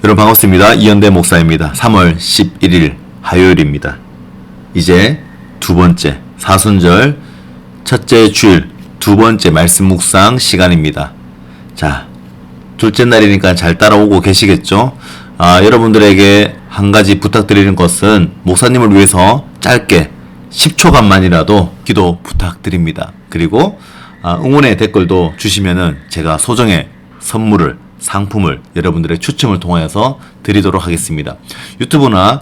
여러분 반갑습니다. 이현대 목사입니다. 3월 11일 화요일입니다. 이제 두 번째 사순절 첫째 주일 두 번째 말씀 묵상 시간입니다. 자, 둘째 날이니까 잘 따라오고 계시겠죠? 여러분들에게 한 가지 부탁드리는 것은 목사님을 위해서 짧게 10초간만이라도 기도 부탁드립니다. 그리고 응원의 댓글도 주시면은 제가 소정의 선물을 상품을 여러분들의 추첨을 통하여서 드리도록 하겠습니다. 유튜브나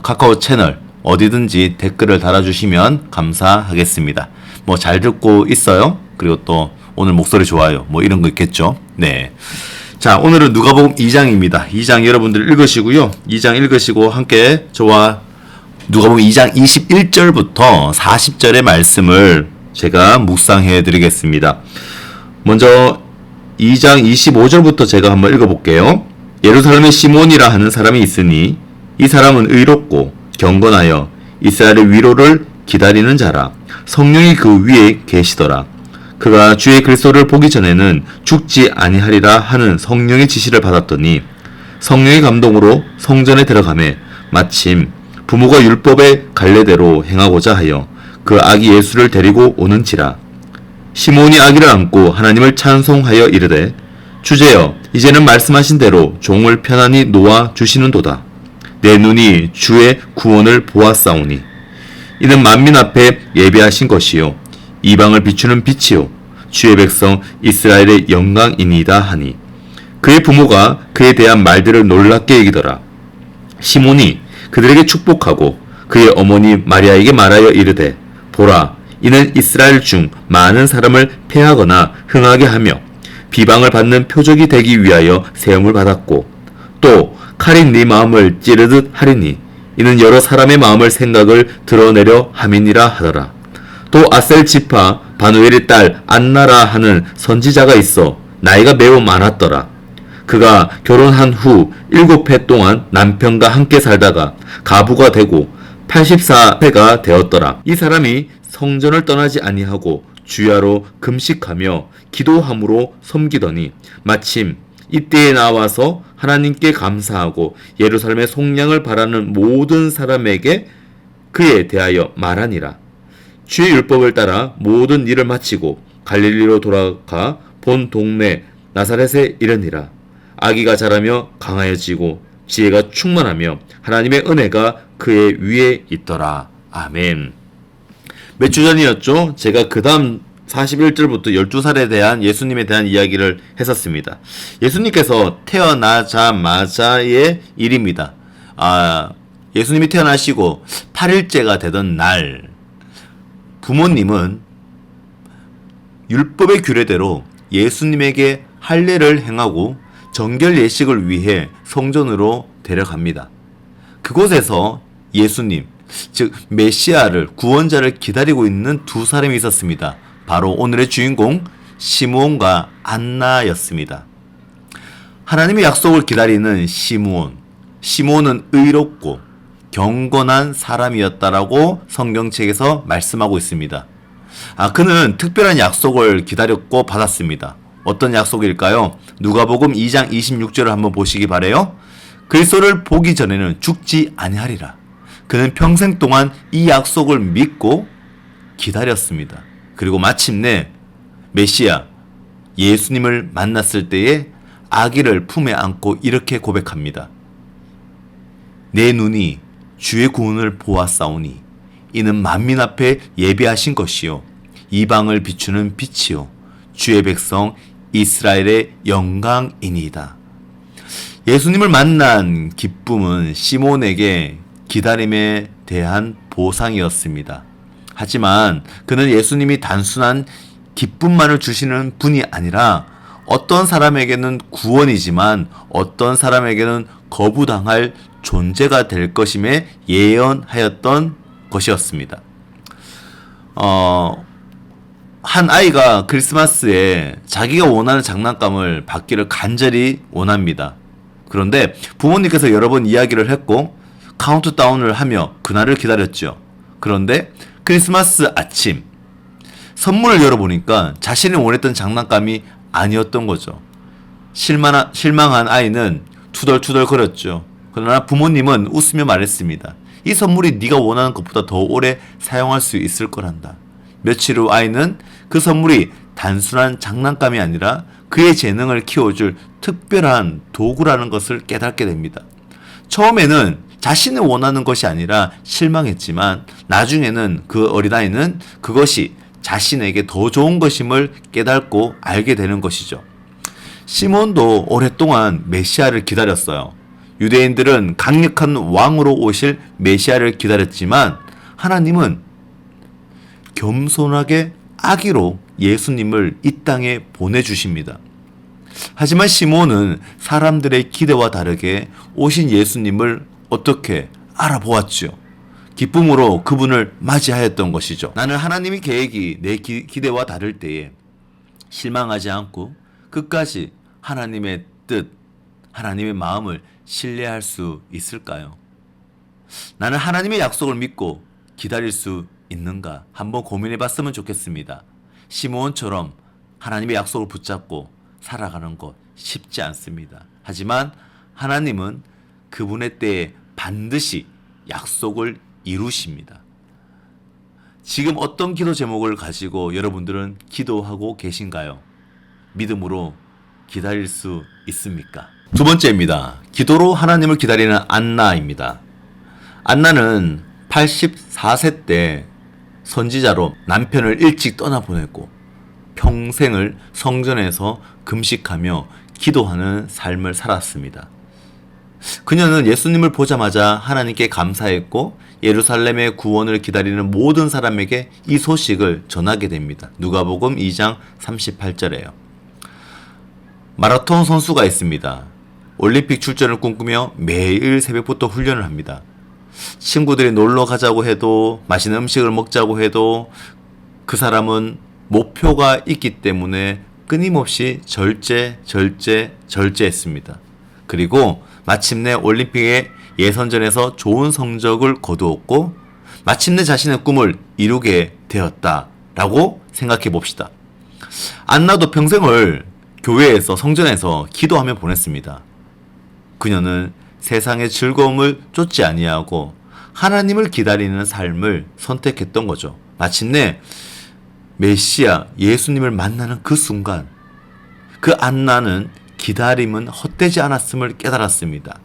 카카오 채널 어디든지 댓글을 달아주시면 감사하겠습니다. 뭐 잘 듣고 있어요? 그리고 또 오늘 목소리 좋아요. 뭐 이런 거 있겠죠? 네. 자, 오늘은 누가복음 2장입니다. 2장 여러분들 읽으시고요. 2장 읽으시고 함께 저와 누가복음 2장 21절부터 40절의 말씀을 제가 묵상해 드리겠습니다. 먼저 2장 25절부터 제가 한번 읽어볼게요. 예루살렘에 시몬이라 하는 사람이 있으니 이 사람은 의롭고 경건하여 이스라엘의 위로를 기다리는 자라. 성령이 그 위에 계시더라. 그가 주의 그리스도를 보기 전에는 죽지 아니하리라 하는 성령의 지시를 받았더니 성령의 감동으로 성전에 들어가매 마침 부모가 율법의 갈례대로 행하고자 하여 그 아기 예수를 데리고 오는지라. 시몬이 아기를 안고 하나님을 찬송하여 이르되 주제여 이제는 말씀하신 대로 종을 편안히 놓아 주시는도다. 내 눈이 주의 구원을 보았사오니 이는 만민 앞에 예비하신 것이요 이방을 비추는 빛이요 주의 백성 이스라엘의 영광이니이다 하니 그의 부모가 그에 대한 말들을 놀랍게 여기더라. 시몬이 그들에게 축복하고 그의 어머니 마리아에게 말하여 이르되 보라 이는 이스라엘 중 많은 사람을 패하거나 흥하게 하며 비방을 받는 표적이 되기 위하여 세움을 받았고 또 칼이 네 마음을 찌르듯 하리니 이는 여러 사람의 마음을 생각을 드러내려 함이니라 하더라. 또 아셀 지파 바누엘의 딸 안나라 하는 선지자가 있어 나이가 매우 많았더라. 그가 결혼한 후 7해 동안 남편과 함께 살다가 가부가 되고 84세가 되었더라. 이 사람이 성전을 떠나지 아니하고 주야로 금식하며 기도함으로 섬기더니 마침 이때에 나와서 하나님께 감사하고 예루살렘의 속량을 바라는 모든 사람에게 그에 대하여 말하니라. 주의 율법을 따라 모든 일을 마치고 갈릴리로 돌아가 본 동네 나사렛에 이르니라. 아기가 자라며 강하여지고 지혜가 충만하며 하나님의 은혜가 그의 위에 있더라. 아멘. 몇 주 전이었죠? 제가 그 다음 41절부터 12살에 대한 예수님에 대한 이야기를 했었습니다. 예수님께서 태어나자마자의 일입니다. 예수님이 태어나시고 8일째가 되던 날 부모님은 율법의 규례대로 예수님에게 할례를 행하고 정결 예식을 위해 성전으로 데려갑니다. 그곳에서 예수님 즉 메시아를 구원자를 기다리고 있는 두 사람이 있었습니다. 바로 오늘의 주인공 시므온과 안나였습니다. 하나님의 약속을 기다리는 시므온은 의롭고 경건한 사람이었다라고 성경책에서 말씀하고 있습니다. 그는 특별한 약속을 기다렸고 받았습니다. 어떤 약속일까요? 누가복음 2장 26절을 한번 보시기 바라요. 그리스도를 보기 전에는 죽지 아니하리라. 그는 평생 동안 이 약속을 믿고 기다렸습니다. 그리고 마침내 메시아 예수님을 만났을 때에 아기를 품에 안고 이렇게 고백합니다. 내 눈이 주의 구원을 보았사오니 이는 만민 앞에 예비하신 것이요 이방을 비추는 빛이요 주의 백성 이스라엘의 영광이니이다. 예수님을 만난 기쁨은 시몬에게 기다림에 대한 보상이었습니다. 하지만 그는 예수님이 단순한 기쁨만을 주시는 분이 아니라 어떤 사람에게는 구원이지만 어떤 사람에게는 거부당할 존재가 될 것임에 예언하였던 것이었습니다. 한 아이가 크리스마스에 자기가 원하는 장난감을 받기를 간절히 원합니다. 그런데 부모님께서 여러 번 이야기를 했고 카운트다운을 하며 그날을 기다렸죠. 그런데 크리스마스 아침 선물을 열어보니까 자신이 원했던 장난감이 아니었던 거죠. 실망한 아이는 투덜투덜 거렸죠. 그러나 부모님은 웃으며 말했습니다. 이 선물이 네가 원하는 것보다 더 오래 사용할 수 있을 거란다. 며칠 후 아이는 그 선물이 단순한 장난감이 아니라 그의 재능을 키워줄 특별한 도구라는 것을 깨닫게 됩니다. 처음에는 자신이 원하는 것이 아니라 실망했지만 나중에는 그 어린아이는 그것이 자신에게 더 좋은 것임을 깨닫고 알게 되는 것이죠. 시몬도 오랫동안 메시아를 기다렸어요. 유대인들은 강력한 왕으로 오실 메시아를 기다렸지만 하나님은 겸손하게 아기로 예수님을 이 땅에 보내주십니다. 하지만 시몬은 사람들의 기대와 다르게 오신 예수님을 어떻게 알아보았죠. 기쁨으로 그분을 맞이하였던 것이죠. 나는 하나님의 계획이 내 기대와 다를 때에 실망하지 않고 끝까지 하나님의 뜻, 하나님의 마음을 신뢰할 수 있을까요? 나는 하나님의 약속을 믿고 기다릴 수 있는가? 한번 고민해 봤으면 좋겠습니다. 시므온처럼 하나님의 약속을 붙잡고 살아가는 것 쉽지 않습니다. 하지만 하나님은 그분의 때에 반드시 약속을 이루십니다. 지금 어떤 기도 제목을 가지고 여러분들은 기도하고 계신가요? 믿음으로 기다릴 수 있습니까? 두 번째입니다. 기도로 하나님을 기다리는 안나입니다. 안나는 84세 때 선지자로 남편을 일찍 떠나보냈고 평생을 성전에서 금식하며 기도하는 삶을 살았습니다. 그녀는 예수님을 보자마자 하나님께 감사했고 예루살렘의 구원을 기다리는 모든 사람에게 이 소식을 전하게 됩니다. 누가복음 2장 38절에요. 마라톤 선수가 있습니다. 올림픽 출전을 꿈꾸며 매일 새벽부터 훈련을 합니다. 친구들이 놀러 가자고 해도 맛있는 음식을 먹자고 해도 그 사람은 목표가 있기 때문에 끊임없이 절제했습니다. 그리고 마침내 올림픽의 예선전에서 좋은 성적을 거두었고 마침내 자신의 꿈을 이루게 되었다라고 생각해 봅시다. 안나도 평생을 교회에서 성전에서 기도하며 보냈습니다. 그녀는 세상의 즐거움을 쫓지 아니하고 하나님을 기다리는 삶을 선택했던 거죠. 마침내 메시아 예수님을 만나는 그 순간 그 안나는 기다림은 헛되지 않았음을 깨달았습니다.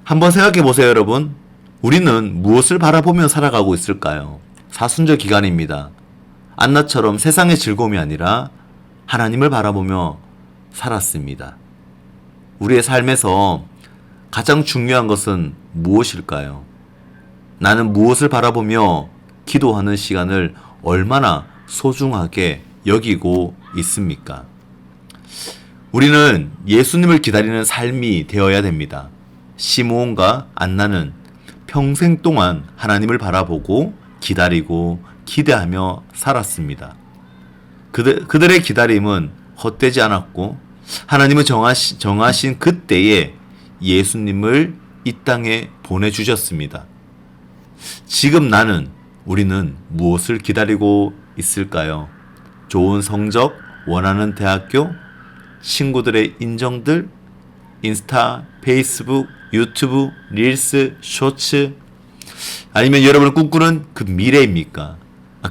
한번 생각해 보세요, 여러분. 우리는 무엇을 바라보며 살아가고 있을까요? 사순절 기간입니다. 안나처럼 세상의 즐거움이 아니라 하나님을 바라보며 살았습니다. 우리의 삶에서 가장 중요한 것은 무엇일까요? 나는 무엇을 바라보며 기도하는 시간을 얼마나 소중하게 여기고 있습니까? 우리는 예수님을 기다리는 삶이 되어야 됩니다. 시므온과 안나는 평생 동안 하나님을 바라보고 기다리고 기대하며 살았습니다. 그들의 기다림은 헛되지 않았고 하나님은 정하신 그때에 예수님을 이 땅에 보내주셨습니다. 지금 우리는 무엇을 기다리고 있을까요? 좋은 성적, 원하는 대학교, 친구들의 인정들, 인스타, 페이스북, 유튜브, 릴스, 쇼츠, 아니면 여러분을 꿈꾸는 그 미래입니까?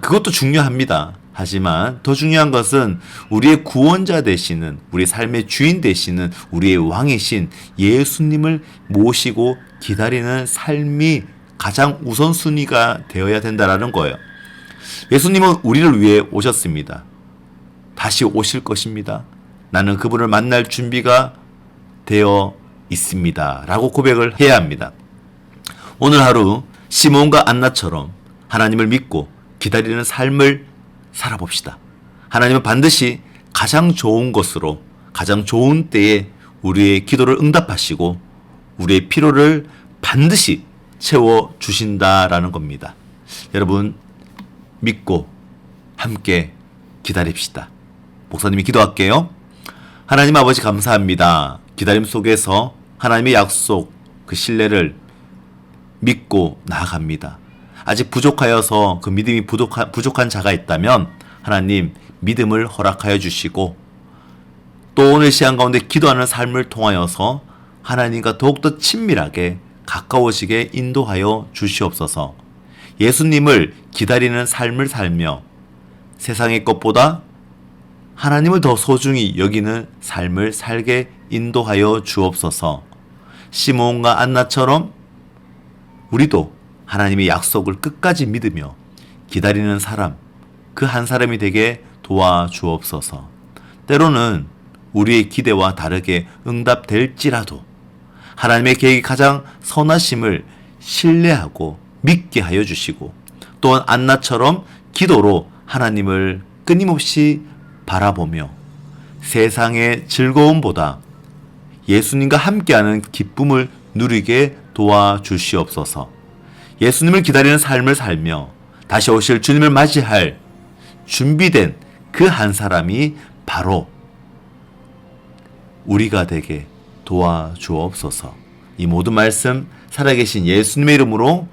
그것도 중요합니다. 하지만 더 중요한 것은 우리의 구원자 되시는, 우리 삶의 주인 되시는 우리의 왕이신 예수님을 모시고 기다리는 삶이 가장 우선순위가 되어야 된다는 거예요. 예수님은 우리를 위해 오셨습니다. 다시 오실 것입니다. 나는 그분을 만날 준비가 되어 있습니다. 라고 고백을 해야 합니다. 오늘 하루 시몬과 안나처럼 하나님을 믿고 기다리는 삶을 살아봅시다. 하나님은 반드시 가장 좋은 것으로 가장 좋은 때에 우리의 기도를 응답하시고 우리의 필요를 반드시 채워주신다라는 겁니다. 여러분 믿고 함께 기다립시다. 목사님이 기도할게요. 하나님 아버지 감사합니다. 기다림 속에서 하나님의 약속 그 신뢰를 믿고 나아갑니다. 아직 부족하여서 그 믿음이 부족한 자가 있다면 하나님 믿음을 허락하여 주시고 또 오늘 시간 가운데 기도하는 삶을 통하여서 하나님과 더욱더 친밀하게 가까워지게 인도하여 주시옵소서. 예수님을 기다리는 삶을 살며 세상의 것보다 하나님을 더 소중히 여기는 삶을 살게 인도하여 주옵소서. 시몬과 안나처럼 우리도 하나님의 약속을 끝까지 믿으며 기다리는 사람, 그 한 사람이 되게 도와주옵소서. 때로는 우리의 기대와 다르게 응답될지라도 하나님의 계획이 가장 선하심을 신뢰하고 믿게 하여 주시고, 또한 안나처럼 기도로 하나님을 끊임없이 바라보며 세상의 즐거움보다 예수님과 함께하는 기쁨을 누리게 도와주시옵소서. 예수님을 기다리는 삶을 살며 다시 오실 주님을 맞이할 준비된 그 한 사람이 바로 우리가 되게 도와주옵소서. 이 모든 말씀 살아계신 예수님의 이름으로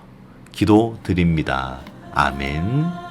기도드립니다. 아멘.